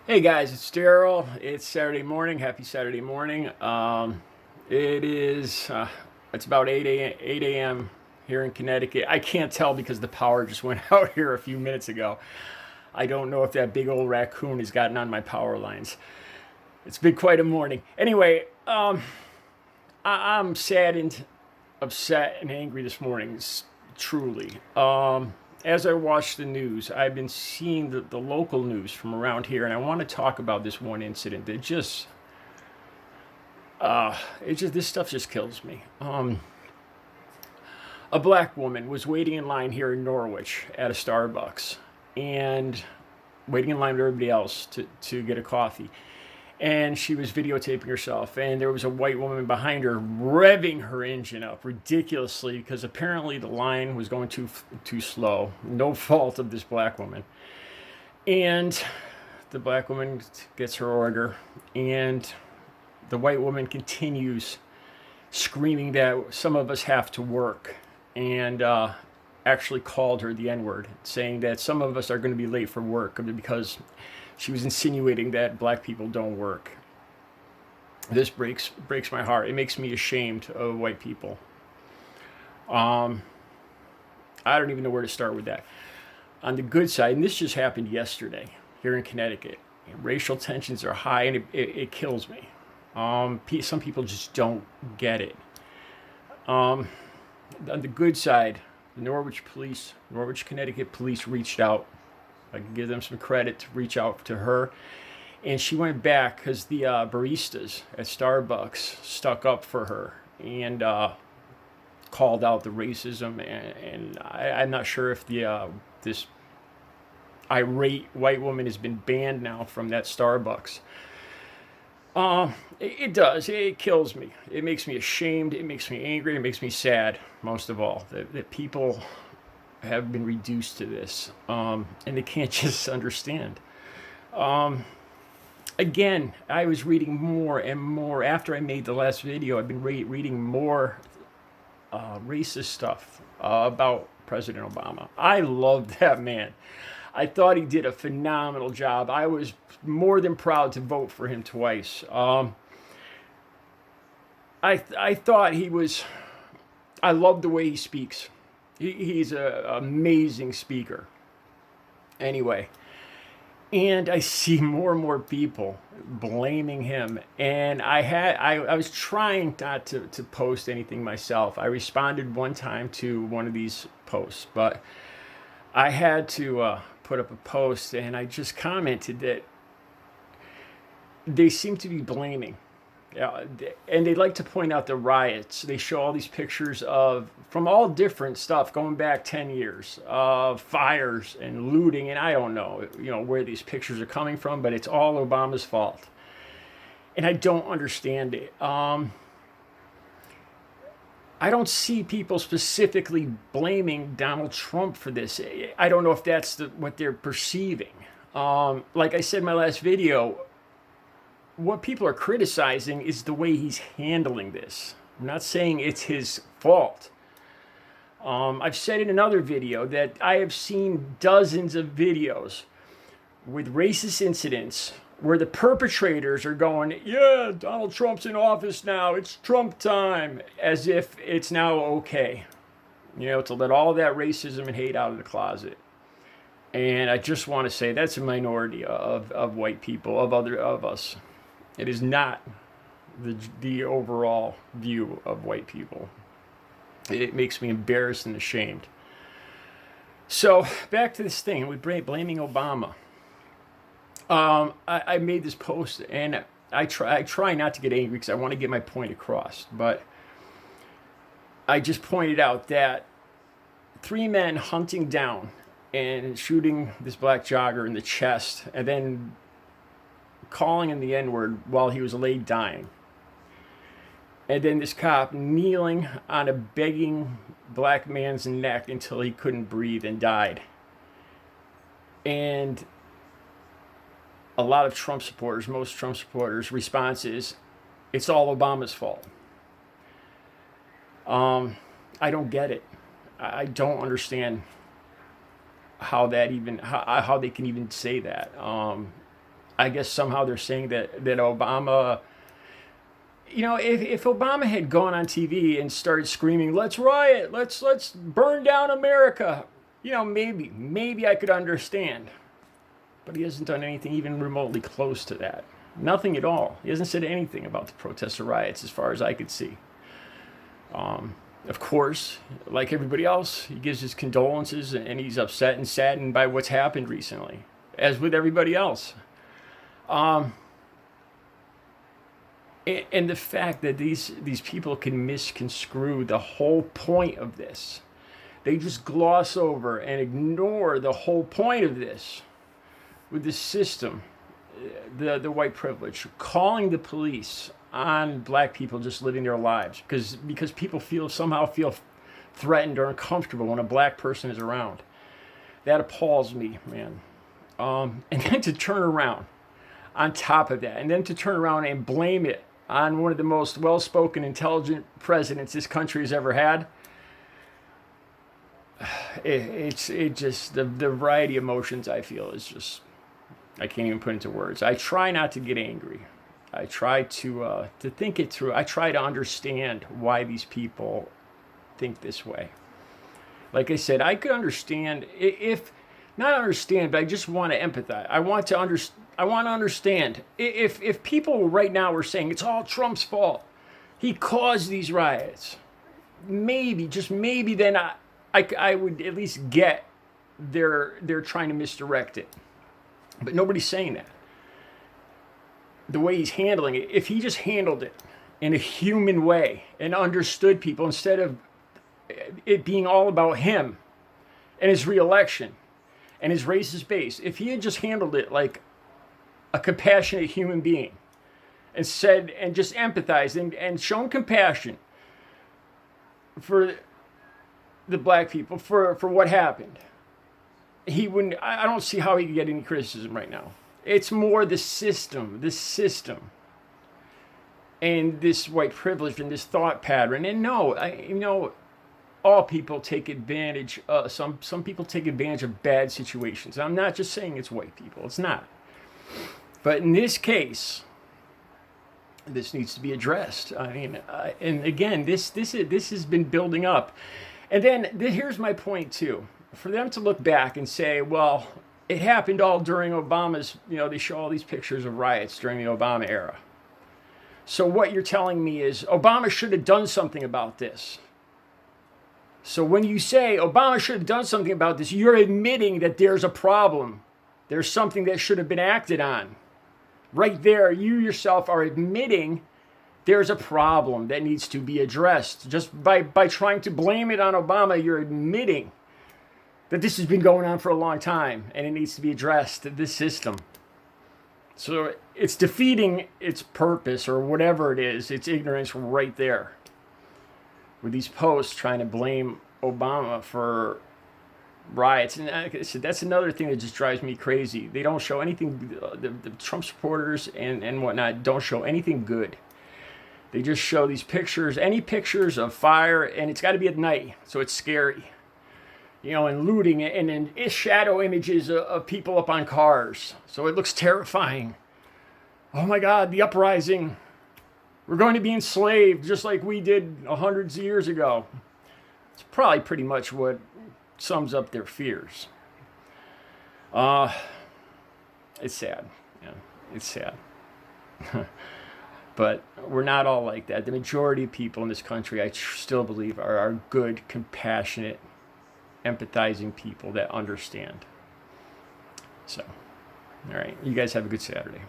Hey guys, it's Daryl. It's Saturday morning. Happy Saturday morning. It is. It's about 8 a.m. here in Connecticut. I can't tell because the power just went out here a few minutes ago. I don't know if that big old raccoon has gotten on my power lines. It's been quite a morning. Anyway, I'm saddened, upset, and angry this morning. Truly. As I watch the news, I've been seeing the local news from around here, and I want to talk about this one incident that this stuff just kills me. A black woman was waiting in line here in Norwich at a Starbucks, and waiting in line with everybody else to get a coffee. And she was videotaping herself, and there was a white woman behind her revving her engine up ridiculously because apparently the line was going too slow. No fault of this black woman. And the black woman gets her order, and the white woman continues screaming that some of us have to work, and actually called her the N-word, saying that some of us are going to be late for work because she was insinuating that black people don't work. This breaks my heart. It makes me ashamed of white people. Um, I don't even know where to start with that. On the good side, and this just happened yesterday here in Connecticut, racial tensions are high, and it kills me. Some people just don't get it. On the good side, the Norwich, Connecticut police reached out. I can give them some credit to reach out to her. And she went back because the baristas at Starbucks stuck up for her and called out the racism. I'm not sure if this irate white woman has been banned now from that Starbucks. It does. It kills me. It makes me ashamed. It makes me angry. It makes me sad, most of all, that people have been reduced to this, and they can't just understand. Again, I was reading more and more after I made the last video. I've been reading more racist stuff about President Obama. I loved that man. I thought he did a phenomenal job. I was more than proud to vote for him twice. I thought he was. I love the way he speaks. He's an amazing speaker. Anyway, and I see more and more people blaming him. And I was trying not to post anything myself. I responded one time to one of these posts, but I had to put up a post, and I just commented that they seem to be blaming. Yeah, and they like to point out the riots. They show all these pictures of from all different stuff going back 10 years of fires and looting, and I don't know, where these pictures are coming from, but it's all Obama's fault, and I don't understand it. I don't see people specifically blaming Donald Trump for this. I don't know if that's what they're perceiving. Like I said in my last video, what people are criticizing is the way he's handling this. I'm not saying it's his fault. I've said in another video that I have seen dozens of videos with racist incidents where the perpetrators are going, yeah, Donald Trump's in office now, it's Trump time, as if it's now okay, to let all that racism and hate out of the closet. And I just want to say that's a minority of white people, of us. It is not the overall view of white people. It makes me embarrassed and ashamed. So back to this thing with blaming Obama. I made this post, and I try not to get angry because I want to get my point across. But I just pointed out that 3 men hunting down and shooting this black jogger in the chest, and then calling him the N-word while he was laid dying. And then this cop kneeling on a begging black man's neck until he couldn't breathe and died. And a lot of Trump supporters, most Trump supporters' response is, it's all Obama's fault. I don't get it. I don't understand how they can even say that. I guess somehow they're saying that Obama, if Obama had gone on TV and started screaming, "Let's riot, let's burn down America," maybe I could understand. But he hasn't done anything even remotely close to that. Nothing at all. He hasn't said anything about the protests or riots as far as I could see. Of course, like everybody else, he gives his condolences and he's upset and saddened by what's happened recently, as with everybody else. And the fact that these people can misconstrue the whole point of this. They just gloss over and ignore the whole point of this with the system, the white privilege, calling the police on black people just living their lives because people somehow feel threatened or uncomfortable when a black person is around. That appalls me, man. And then to turn around on top of that, and then to turn around and blame it on one of the most well-spoken, intelligent presidents this country has ever had. It just the variety of emotions I feel is just, I can't even put into words. I try not to get angry. I try to think it through. I try to understand why these people think this way. Like I said, I could understand if not understand, but I just want to empathize. I want to understand if people right now were saying it's all Trump's fault. He caused these riots. Maybe, just maybe, then I would at least get they're trying to misdirect it. But nobody's saying that. The way he's handling it, if he just handled it in a human way and understood people instead of it being all about him and his reelection and his racist base, if he had just handled it like a compassionate human being and said and just empathized and shown compassion for the black people for what happened, he wouldn't. I don't see how he could get any criticism right now. It's more the system, and this white privilege and this thought pattern. And no, all people take advantage. Some people take advantage of bad situations. I'm not just saying it's white people. It's not. But in this case, this needs to be addressed. I mean, and again, this has been building up. And then here's my point too. For them to look back and say, well, it happened all during Obama's, they show all these pictures of riots during the Obama era. So what you're telling me is Obama should have done something about this. So when you say Obama should have done something about this, you're admitting that there's a problem. There's something that should have been acted on. Right there, you yourself are admitting there's a problem that needs to be addressed. Just by trying to blame it on Obama, you're admitting that this has been going on for a long time and it needs to be addressed, this system. So it's defeating its purpose or whatever it is, its ignorance right there. With these posts trying to blame Obama for riots. And like I said, that's another thing that just drives me crazy. They don't show anything, the Trump supporters and whatnot don't show anything good. They just show these pictures, any pictures of fire, and it's got to be at night, so it's scary. And looting, and then shadow images of people up on cars. So it looks terrifying. Oh my God, the uprising. We're going to be enslaved just like we did hundreds of years ago. It's probably pretty much what sums up their fears. It's sad. Yeah, it's sad. But we're not all like that. The majority of people in this country, I still believe, are good, compassionate, empathizing people that understand. So, all right. You guys have a good Saturday.